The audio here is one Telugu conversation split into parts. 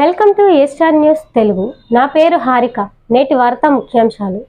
Welcome to A star news Telugu. నా పేరు హారిక. నేటి వార్తా ముఖ్యాంశాలు.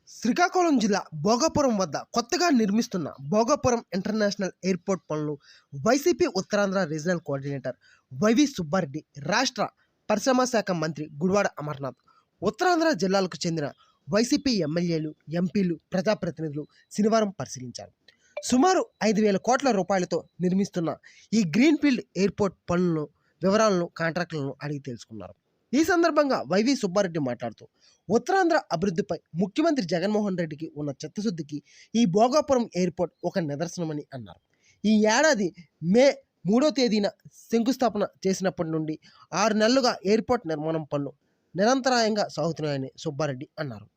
శ్రీకాకుళం జిల్లా భోగాపురం వద్ద కొత్తగా నిర్మిస్తున్న భోగాపురం ఇంటర్నేషనల్ ఎయిర్పోర్ట్ పనులు YCP Uttarandhra regional coordinator YV Subbareddy, రాష్ట్ర పరిశ్రమ శాఖ మంత్రి గుడివాడ అమర్నాథ్, ఉత్తరాంధ్ర జిల్లాలకు చెందిన వైసీపీ ఎమ్మెల్యేలు, ఎంపీలు, ప్రజాప్రతినిధులు శనివారం పరిశీలించారు. సుమారు 5,000 కోట్ల రూపాయలతో నిర్మిస్తున్న ఈ గ్రీన్ఫీల్డ్ ఎయిర్పోర్ట్ పనులను వివరాలను, కాంట్రాక్టులను అడిగి తెలుసుకున్నారు. ఈ సందర్భంగా వైవి సుబ్బారెడ్డి మాట్లాడుతూ, ఉత్తరాంధ్ర అభివృద్ధిపై ముఖ్యమంత్రి జగన్మోహన్ రెడ్డికి ఉన్న చిత్తశుద్ధికి ఈ భోగాపురం ఎయిర్పోర్ట్ ఒక నిదర్శనమని అన్నారు. ఈ ఏడాది మే 3వ తేదీన శంకుస్థాపన చేసినప్పటి నుండి 6 నెలలుగా ఎయిర్పోర్ట్ నిర్మాణం పనులు నిరంతరాయంగా సాగుతున్నాయని సుబ్బారెడ్డి అన్నారు.